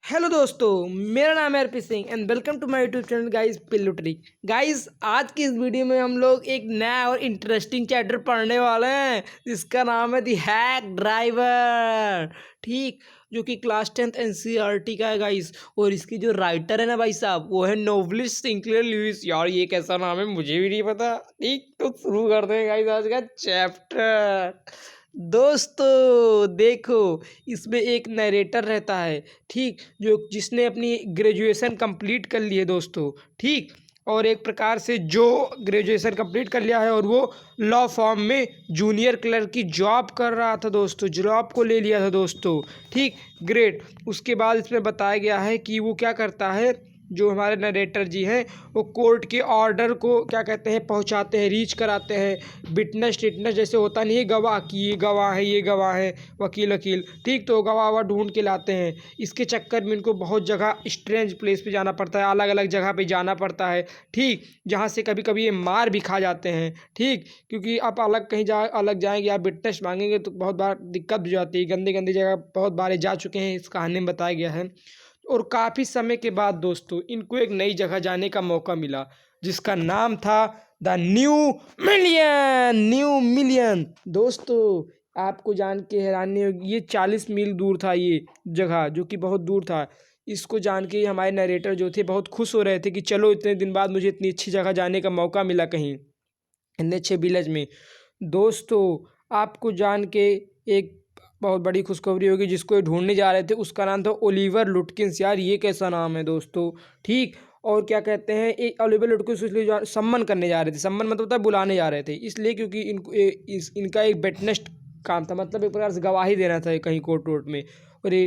Hello दोस्तों, मेरा नाम है Arpit Singh and welcome to my YouTube channel guys Pillu trick. Guys, आज की इस वीडियो में हम लोग एक नया और इंटरेस्टिंग चैप्टर पढ़ने वाले हैं जिसका नाम है दी हैक ड्राइवर। ठीक, जो कि क्लास 10th एनसीईआरटी का है गाइस। और इसकी जो राइटर है ना भाई साहब, वो है नोवेलिस्ट सिंक्लेयर लुइस। यार ये कैसा नाम है मुझे भी नहीं पता। ठीक, तो शुरू करते हैं गाइस आज का चैप्टर। दोस्तों देखो, इसमें एक नरेटर रहता है, ठीक, जो जिसने अपनी ग्रेजुएशन कंप्लीट कर ली है दोस्तों। ठीक, और एक प्रकार से जो ग्रेजुएशन कंप्लीट कर लिया है और वो लॉ फॉर्म में जूनियर क्लर्क की जॉब कर रहा था दोस्तों, जॉब को ले लिया था दोस्तों। ठीक, ग्रेट। उसके बाद इसमें बताया गया है कि वो क्या करता है, जो हमारे नरेटर जी हैं वो कोर्ट के ऑर्डर को क्या कहते हैं पहुंचाते हैं, रीच कराते हैं। विटनेस टिटनेस जैसे होता नहीं है, गवाह की ये गवाह है, ये गवाह है, वकील वकील, ठीक, तो गवाह वह ढूंढ के लाते हैं। इसके चक्कर में इनको बहुत जगह स्ट्रेंज प्लेस पे जाना पड़ता है, अलग अलग जगह पे जाना पड़ता है। ठीक, जहाँ से कभी कभी ये मार भी खा जाते हैं। ठीक, क्योंकि आप अलग कहीं अलग जाएंगे, आप विटनेस मांगेंगे तो बहुत बार दिक्कत हो जाती है। गंदी गंदी जगह बहुत बार जा चुके हैं, इस कहानी में बताया गया है। और काफ़ी समय के बाद दोस्तों इनको एक नई जगह जाने का मौका मिला जिसका नाम था द न्यू मिलियन। दोस्तों आपको जान के हैरानी होगी, ये 40 मील दूर था ये जगह, जो कि बहुत दूर था। इसको जान के हमारे नरेटर जो थे बहुत खुश हो रहे थे कि चलो इतने दिन बाद मुझे इतनी अच्छी जगह जाने का मौका मिला, कहीं इतने अच्छे विलेज में। दोस्तों आपको जान के एक बहुत बड़ी खुशखबरी होगी, जिसको ये ढूंढने जा रहे थे उसका नाम था ओलिवर लुटकिंस। यार ये कैसा नाम है दोस्तों। ठीक, और क्या कहते हैं, एक ओलिवर लुटकिंस इसलिए सम्मन करने जा रहे थे, सम्मन मतलब होता है बुलाने जा रहे थे, इसलिए क्योंकि इनका एक बेटनेस काम था, मतलब एक प्रकार से गवाही देना था कहीं कोर्ट वोर्ट में। और ये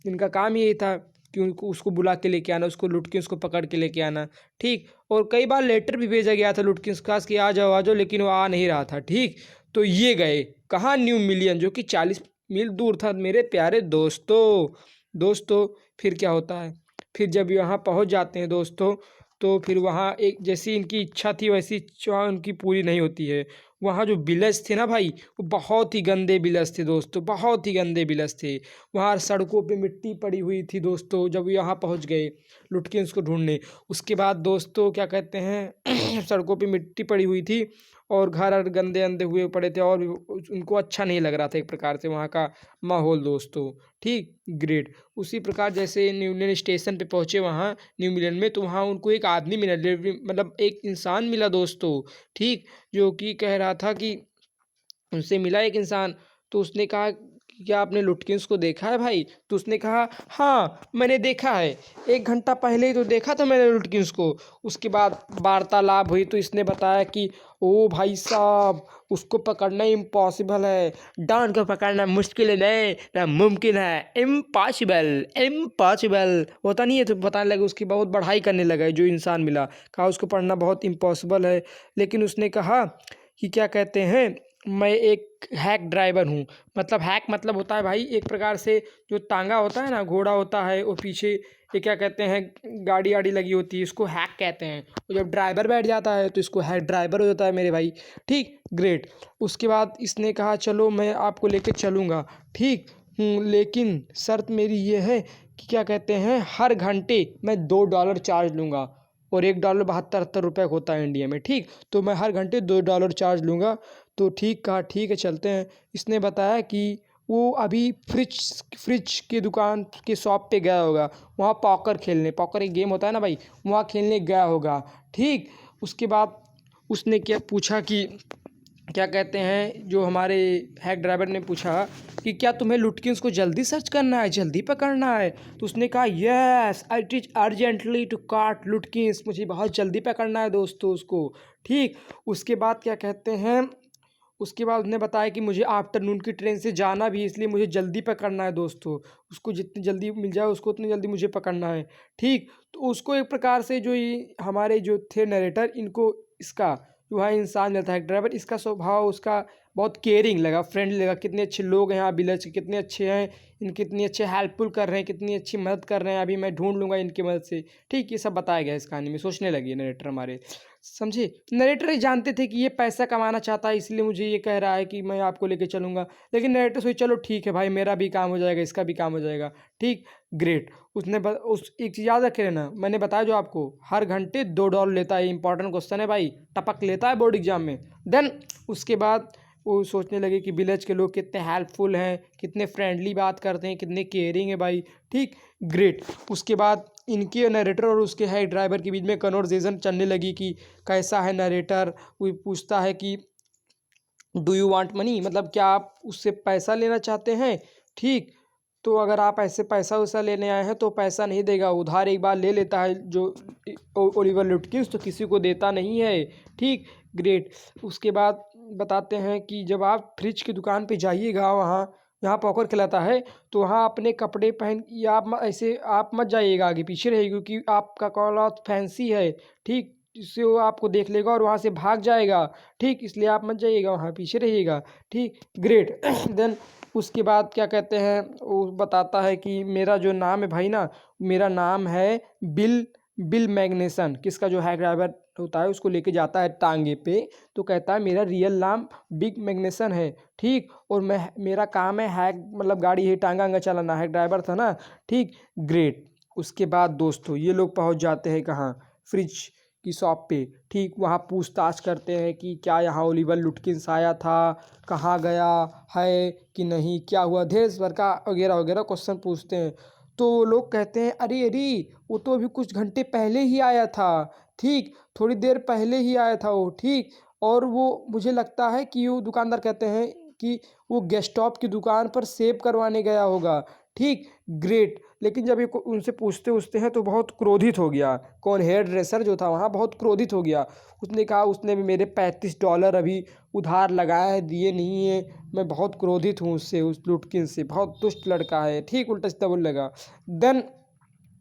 इनका काम यही था कि उनको उसको बुला के लेके आना, उसको लुटकिंस को पकड़ के लेके आना। ठीक, और कई बार लेटर भी भेजा गया था लुटकिंस के पास कि आ जाओ, लेकिन वो आ नहीं रहा था। ठीक, तो ये गए कहाँ, न्यू मिलियन, जो कि 40 मील दूर था मेरे प्यारे दोस्तों। फिर क्या होता है, फिर जब यहाँ पहुँच जाते हैं दोस्तों, तो फिर वहाँ एक जैसी इनकी इच्छा थी वैसी इच्छा उनकी पूरी नहीं होती है। वहाँ जो विलेज थे ना भाई, वो बहुत ही गंदे विलेज थे दोस्तों, बहुत ही गंदे विलेज थे। वहाँ सड़कों पे मिट्टी पड़ी हुई थी दोस्तों, जब यहाँ पहुँच गए लुटकिंस को ढूंढने। उसके बाद दोस्तों क्या कहते हैं सड़कों पे मिट्टी पड़ी हुई थी और घर गंदे अंदे हुए पड़े थे, और उनको अच्छा नहीं लग रहा था एक प्रकार से वहाँ का माहौल दोस्तों। ठीक, ग्रेट। उसी प्रकार जैसे न्यू मिलियन स्टेशन पे पहुँचे वहाँ न्यू मिलियन में, तो वहाँ उनको एक आदमी मिला, मतलब एक इंसान मिला दोस्तों। ठीक, जो कि कह रहा था कि उनसे मिला एक इंसान, तो उसने कहा कि क्या आपने लुटकिंस को देखा है भाई? तो उसने कहा हाँ मैंने देखा है, 1 घंटा पहले ही तो देखा था मैंने लुटकिंस को। उसके बाद वार्तालाप हुई तो इसने बताया कि ओ भाई साहब, उसको पकड़ना इम्पॉसिबल है, डॉन को पकड़ना मुश्किल है, नहीं ना मुमकिन है, इम्पॉसिबल इम्पॉसिबल होता नहीं है। तो बताने लगे, उसकी बहुत बढ़ाई करने लगा जो इंसान मिला, कहा उसको पढ़ना बहुत इम्पॉसिबल है। लेकिन उसने कहा कि क्या कहते हैं, मैं एक हैक ड्राइवर हूँ। मतलब हैक मतलब होता है भाई एक प्रकार से जो तांगा होता है ना, घोड़ा होता है, वो पीछे ये क्या कहते हैं गाड़ी आड़ी लगी होती है, इसको हैक कहते हैं। और जब ड्राइवर बैठ जाता है तो इसको हैक ड्राइवर हो जाता है मेरे भाई। ठीक, ग्रेट। उसके बाद इसने कहा चलो मैं आपको लेके चलूँगा। ठीक, लेकिन शर्त मेरी ये है कि क्या कहते हैं हर घंटे मैं $2 चार्ज लूँगा, और $1 72-78 होता है इंडिया में। ठीक, तो मैं हर घंटे $2 चार्ज लूँगा। तो ठीक कहा, ठीक है चलते हैं। इसने बताया कि वो अभी फ्रिज की दुकान के शॉप पे गया होगा, वहाँ पॉकर खेलने, पॉकर एक गेम होता है ना भाई, वहाँ खेलने गया होगा। ठीक, उसके बाद उसने क्या पूछा कि क्या कहते हैं, जो हमारे हैक ड्राइवर ने पूछा कि क्या तुम्हें लुटकिंस को जल्दी सर्च करना है, जल्दी पकड़ना है? तो उसने कहा yes it is urgently to काट लुटकिंस, मुझे बहुत जल्दी पकड़ना है दोस्तों उसको। ठीक, उसके बाद क्या कहते हैं, उसके बाद उसने बताया कि मुझे आफ्टरनून की ट्रेन से जाना भी है, इसलिए मुझे जल्दी पकड़ना है दोस्तों, उसको जितनी जल्दी मिल जाए उसको उतनी जल्दी मुझे पकड़ना है। ठीक, तो उसको एक प्रकार से जो ये हमारे जो थे नरेटर, इनको इसका जो है इंसान मिलता है ड्राइवर, इसका स्वभाव उसका बहुत केयरिंग लगा, फ्रेंडली लगा, कितने अच्छे लोग हैं यहाँ विलेज के, कितने अच्छे हैं, इनके कितनी अच्छे हेल्पफुल कर रहे हैं, कितनी अच्छी मदद कर रहे हैं, अभी मैं ढूंढ लूँगा इनकी मदद से। ठीक, ये सब बताया गया इस कहानी में। सोचने लगी नरेटर हमारे, समझे। नरेटर ही जानते थे कि ये पैसा कमाना चाहता है, इसलिए मुझे ये कह रहा है कि मैं आपको लेके चलूँगा। लेकिन नरेटर सोचे चलो ठीक है भाई, मेरा भी काम हो जाएगा, इसका भी काम हो जाएगा। ठीक, ग्रेट। उस एक चीज़ याद रखे ना, मैंने बताया जो आपको, हर घंटे $2 लेता है। इंपॉर्टेंट क्वेश्चन है भाई, टपक लेता है बोर्ड एग्जाम में। देन उसके बाद वो सोचने लगे कि विलेज के लोग कितने हेल्पफुल हैं, कितने फ्रेंडली बात करते हैं, कितने केयरिंग है भाई। ठीक, ग्रेट। उसके बाद इनके नरेटर और उसके है ड्राइवर के बीच में कन्वर्सेशन चलने लगी कि कैसा है नरेटर। वो पूछता है कि डू यू वांट मनी, मतलब क्या आप उससे पैसा लेना चाहते हैं। ठीक, तो अगर आप ऐसे पैसा वैसा लेने आए हैं तो पैसा नहीं देगा, उधार एक बार ले लेता है जो ओलिवर लुटकिंस, तो किसी को देता नहीं है। ठीक, ग्रेट। उसके बाद बताते हैं कि जब आप फ्रिज की दुकान पे जाइएगा, वहाँ यहाँ पॉकर खिलाता है, तो वहाँ अपने कपड़े पहन या ऐसे आप मत जाइएगा, आगे पीछे रहिए, क्योंकि आपका क्लॉथ फैंसी है। ठीक, इससे वो आपको देख लेगा और वहाँ से भाग जाएगा। ठीक, इसलिए आप मत जाइएगा, वहाँ पीछे रहिएगा। ठीक, ग्रेट। देन उसके बाद क्या कहते हैं, वो बताता है कि मेरा जो नाम है भाई ना, मेरा नाम है बिल मैग्नेसन। किसका, जो है ड्राइवर होता है, उसको लेके जाता है टांगे पे, तो कहता है मेरा रियल नाम बिग मैग्नेसन है। ठीक, और मेरा काम है हैक, मतलब गाड़ी है टांगा अंगा चलाना है, ड्राइवर था ना। ठीक, ग्रेट। उसके बाद दोस्तों ये लोग पहुंच जाते हैं कहाँ, फ्रिज की शॉप पे। ठीक, वहाँ पूछताछ करते हैं कि क्या यहाँ ओलिवर लुटकिंस आया था, कहाँ गया है कि नहीं, क्या हुआ, ढेर भर का वगैरह वगैरह क्वेश्चन पूछते हैं। तो लोग कहते हैं अरे अरे, वो तो अभी कुछ घंटे पहले ही आया था। ठीक, थोड़ी देर पहले ही आया था वो। ठीक, और वो मुझे लगता है कि वो दुकानदार कहते हैं कि वो गेस्टॉप की दुकान पर सेव करवाने गया होगा। ठीक, ग्रेट। लेकिन जब ये उनसे पूछते हैं तो बहुत क्रोधित हो गया। कौन, हेयर ड्रेसर जो था वहाँ, बहुत क्रोधित हो गया। उसने कहा उसने भी मेरे $35 अभी उधार लगाया है, दिए नहीं है। मैं बहुत क्रोधित हूँ उससे, उस लुटकिन से, बहुत दुष्ट लड़का है। ठीक, उल्टा सीधा बोलने लगा। देन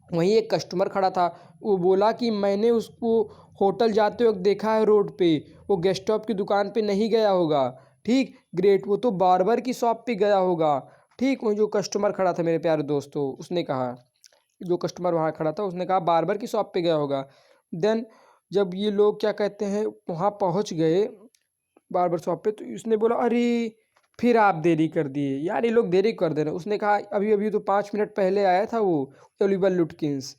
वहीं एक कस्टमर खड़ा था, वो बोला कि मैंने उसको होटल जाते वक्त देखा है रोड पे, वो गेस्टॉप की दुकान पे नहीं गया होगा। ठीक, ग्रेट। वो तो बार्बर की शॉप पे गया होगा। ठीक, वही जो कस्टमर खड़ा था मेरे प्यारे दोस्तों, उसने कहा, जो कस्टमर वहाँ खड़ा था उसने कहा बार्बर की शॉप पे गया होगा। देन जब ये लोग क्या कहते हैं वहाँ पहुँच गए बार्बर शॉप पे, तो उसने बोला अरे फिर आप देरी कर दिए यार, ये लोग देरी कर दे रहे हैं। उसने कहा अभी अभी तो 5 मिनट पहले आया था वो ओलिवर लुटकिंस।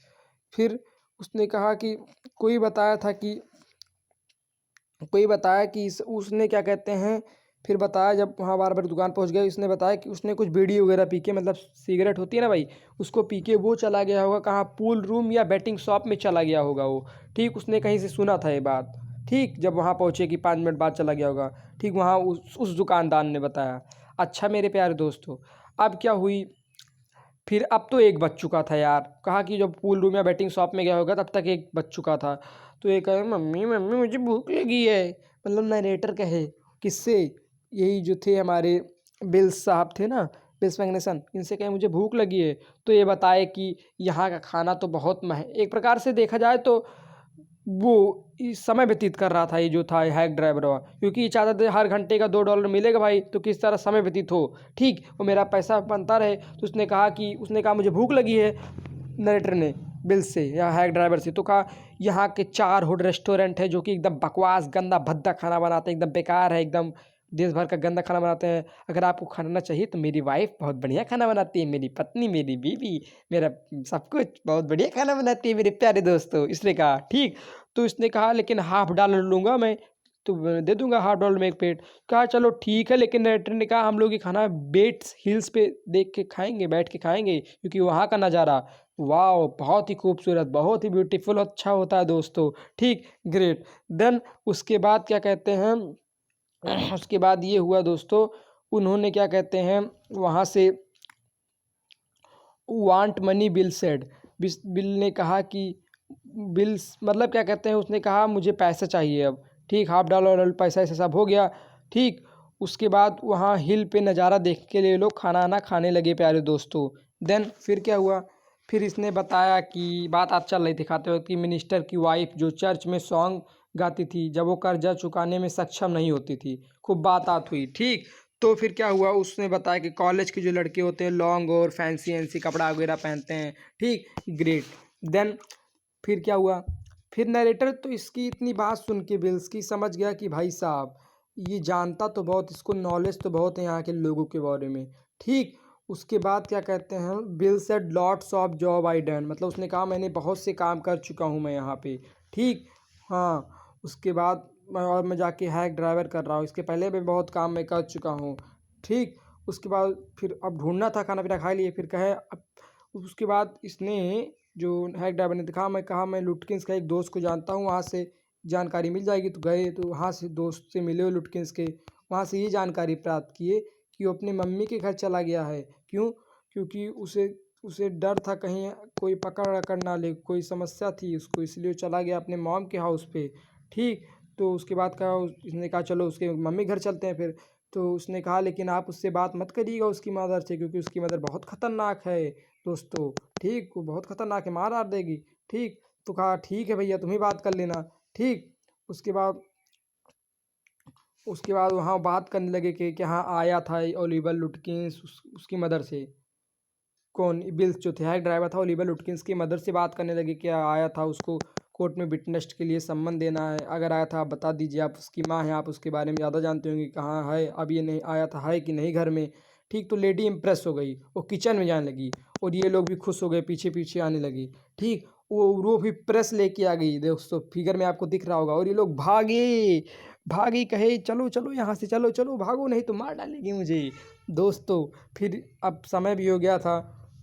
फिर उसने कहा कि कोई बताया था कि कोई बताया कि उसने क्या कहते हैं, फिर बताया जब वहाँ बार्बर दुकान पहुँच गए, उसने बताया कि उसने कुछ बीड़ी वगैरह पी के, मतलब सिगरेट होती है ना भाई, उसको पी के वो चला गया होगा कहाँ, पूल रूम या बैटिंग शॉप में चला गया होगा वो। ठीक, उसने कहीं से सुना था ये बात। ठीक, जब वहाँ पहुँचे कि 5 मिनट बाद चला गया होगा। ठीक, वहाँ उस दुकानदार ने बताया। अच्छा मेरे प्यारे दोस्तों, अब क्या हुई, फिर अब तो एक बज चुका था यार। कहा कि जब पूल रूम या बैटिंग शॉप में गया होगा तब तक एक बज चुका था। तो ये कहे मम्मी मम्मी मुझे भूख लगी है, मतलब नरेटर कहे किससे, यही जो थे हमारे बिल्स साहब थे ना, बिल्स मैग्नेसन, इनसे कहे मुझे भूख लगी है। तो ये बताए कि यहाँ का खाना तो बहुत एक प्रकार से देखा जाए तो वो समय व्यतीत कर रहा था, ये जो था हैक ड्राइवर हुआ, क्योंकि ये चाहता था हर घंटे का $2 मिलेगा भाई, तो किस तरह समय व्यतीत हो। ठीक, वो मेरा पैसा बनता रहे। तो उसने कहा मुझे भूख लगी है, नरेटर ने बिल से या हैक ड्राइवर से। तो कहा यहाँ के 4 होट रेस्टोरेंट है जो कि एकदम बकवास गंदा भद्दा खाना बनाते हैं, एकदम बेकार है, एकदम देश भर का गंदा खाना बनाते हैं। अगर आपको खाना चाहिए तो मेरी वाइफ बहुत बढ़िया खाना बनाती है, मेरी पत्नी, मेरी बीवी, मेरा सब कुछ बहुत बढ़िया खाना बनाती है मेरे प्यारे दोस्तों। इसने कहा ठीक, तो इसने कहा लेकिन $50 लूँगा मैं, तो दे दूंगा $50 में एक प्लेट। कहा चलो ठीक है, लेकिन नरेटर ने कहा हम लोग ये खाना बेट्स हिल्स पे देख के खाएंगे, बैठ के खाएंगे, क्योंकि वहाँ का नज़ारा वाह बहुत ही खूबसूरत, बहुत ही ब्यूटीफुल अच्छा होता है दोस्तों। ठीक, ग्रेट। देन उसके बाद क्या कहते हैं, उसके बाद ये हुआ दोस्तों, उन्होंने क्या कहते हैं वहाँ से want money bill said, bill ने कहा कि बिल्स मतलब क्या कहते हैं, उसने कहा मुझे पैसा चाहिए अब। ठीक, $50 पैसा ऐसा सब हो गया। ठीक, उसके बाद वहाँ हिल पे नज़ारा देख के लिए लोग खाना आना खाने लगे प्यारे दोस्तों। देन फिर क्या हुआ, फिर इसने बताया कि बात आज चल रही थी खाते वक्त कि मिनिस्टर की वाइफ जो चर्च में सॉन्ग गाती थी जब वो कर्जा चुकाने में सक्षम नहीं होती थी। खूब बात हुई, ठीक। तो फिर क्या हुआ, उसने बताया कि कॉलेज के जो लड़के होते हैं लॉन्ग और फैंसी एंसी कपड़ा वगैरह पहनते हैं, ठीक। ग्रेट। देन फिर क्या हुआ, फिर नरेटर तो इसकी इतनी बात सुन के बिल्स की समझ गया कि भाई साहब ये जानता तो बहुत, इसको नॉलेज तो बहुत है यहाँ के लोगों के बारे में, ठीक। उसके बाद क्या कहते हैं, bill said lots of job I done, मतलब उसने कहा मैंने बहुत से काम कर चुका हूँ मैं यहाँ पे, ठीक। हाँ, उसके बाद मैं जाके हैक ड्राइवर कर रहा हूँ, इसके पहले भी बहुत काम मैं कर चुका हूँ, ठीक। उसके बाद फिर अब ढूंढना था, खाना पीना खा लिए, फिर कहे अब उसके बाद इसने जो हैक ड्राइवर ने दिखा, मैं कहा मैं लुटकिंस का एक दोस्त को जानता हूँ, वहाँ से जानकारी मिल जाएगी। तो गए तो वहाँ से दोस्त से मिले लुटकिंस के, वहाँ से ये जानकारी प्राप्त किए कि वो अपनी मम्मी के घर चला गया है। क्यों? क्योंकि उसे उसे डर था कहीं कोई पकड़ अकड़ ना ले, कोई समस्या थी उसको, इसलिए वो चला गया अपने मॉम के हाउस पे, ठीक। तो उसके बाद कहा, उसने कहा चलो उसके मम्मी घर चलते हैं फिर। तो उसने कहा लेकिन आप उससे बात मत करिएगा उसकी मदर से, क्योंकि उसकी मदर बहुत ख़तरनाक है दोस्तों, ठीक। वो बहुत ख़तरनाक है, मार देगी, ठीक। तो कहा ठीक है भैया तुम ही बात कर लेना, ठीक। उसके बाद वहाँ बात करने लगे कि हाँ आया था ओलिवर लुटकिंस उसकी मदर से, कौन, बिल्स जो थे, हैक ड्राइवर था, ओलिवर लुटकिंस की मदर से बात करने लगे कि आया था, उसको कोर्ट में विटनेस के लिए सम्मन देना है, अगर आया था आप बता दीजिए, आप उसकी माँ हैं, आप उसके बारे में ज़्यादा जानते होंगे, कहाँ है अब ये, नहीं आया था है कि नहीं घर में, ठीक। तो लेडी इम्प्रेस हो गई, वो किचन में जाने लगी और ये लोग भी खुश हो गए, पीछे पीछे आने लगी, ठीक। वो भी प्रेस लेके आ गई दोस्तों, फिगर में आपको दिख रहा होगा, और ये लोग भागे कहे चलो चलो यहाँ से, चलो चलो भागो नहीं तो मार डालेगी मुझे दोस्तों। फिर अब समय भी हो गया था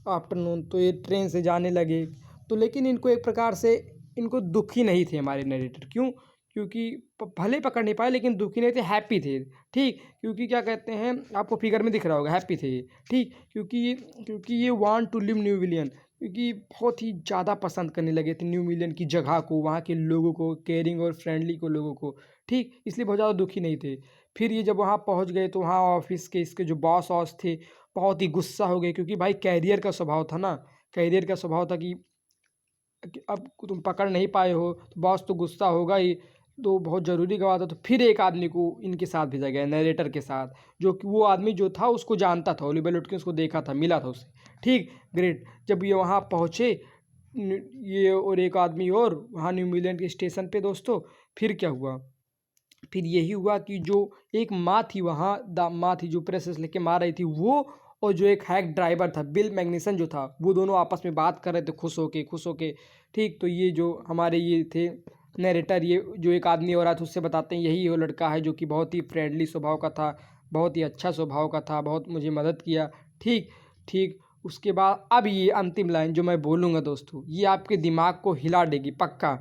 आफ्टरनून, तो ये ट्रेन से जाने लगे। तो लेकिन इनको एक प्रकार से इनको दुखी नहीं थे हमारे नरेटर, क्यों? क्योंकि भले पकड़ नहीं पाए लेकिन दुखी नहीं थे, हैप्पी थे, ठीक। क्योंकि क्या कहते हैं, आपको फिगर में दिख रहा होगा, हैप्पी थे, ठीक। क्योंकि ये वांट टू लिव न्यू विलियन, क्योंकि बहुत ही ज़्यादा पसंद करने लगे थे न्यू मिलियन की जगह को, वहाँ के लोगों को, केयरिंग और फ्रेंडली को लोगों को, ठीक। इसलिए बहुत ज़्यादा दुखी नहीं थे। फिर ये जब वहाँ पहुँच गए तो वहाँ ऑफिस के इसके जो बॉस थे बहुत ही गुस्सा हो गए, क्योंकि भाई कैरियर का स्वभाव था ना, कैरियर का स्वभाव था कि अब तुम पकड़ नहीं पाए हो तो बॉस तो गुस्सा होगा ही, तो बहुत ज़रूरी का बात है। तो फिर एक आदमी को इनके साथ भेजा गया, नरेटर के साथ, जो कि वो आदमी जो था उसको जानता था, ओलिवर लुटकिंस को देखा था, मिला था उससे, ठीक। ग्रेट। जब ये वहाँ पहुँचे, ये और एक आदमी और वहाँ न्यू मिलियन के स्टेशन पे दोस्तों, फिर क्या हुआ, फिर यही हुआ कि जो एक माँ थी वहाँ, माँ थी जो प्रेस लेके मार रही थी, वो और जो एक हैक ड्राइवर था बिल मैग्निसन जो था, वो दोनों आपस में बात कर रहे थे खुश होके, ठीक। तो ये जो हमारे ये थे नरेटर, ये जो एक आदमी और आया था उससे बताते हैं यही वो लड़का है जो कि बहुत ही फ्रेंडली स्वभाव का था, बहुत ही अच्छा स्वभाव का था, बहुत मुझे मदद किया, ठीक ठीक। उसके बाद अब ये अंतिम लाइन जो मैं बोलूँगा दोस्तों, ये आपके दिमाग को हिला देगी पक्का,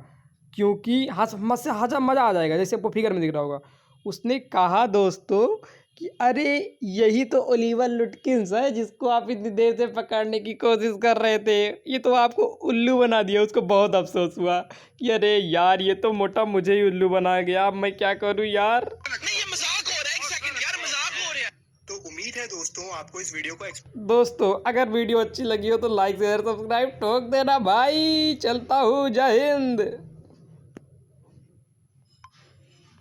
क्योंकि मज़ा आ जाएगा, जैसे आपको फिगर में दिख रहा होगा। उसने कहा दोस्तों कि अरे यही तो ओलिवर लुटकिंस है जिसको आप इतनी देर से पकड़ने की कोशिश कर रहे थे, ये तो आपको उल्लू बना दिया। उसको बहुत अफसोस हुआ कि अरे यार ये तो मोटा मुझे ही उल्लू बना गया, अब मैं क्या करूं यार। नहीं ये मजाक हो रहा है, एक सेकंड यार, मजाक हो रहा है। तो उम्मीद है दोस्तों आपको इस वीडियो को दोस्तों अगर वीडियो अच्छी लगी हो तो लाइक शेयर सब्सक्राइब ठोक देना भाई। चलता हूँ, जय हिंद।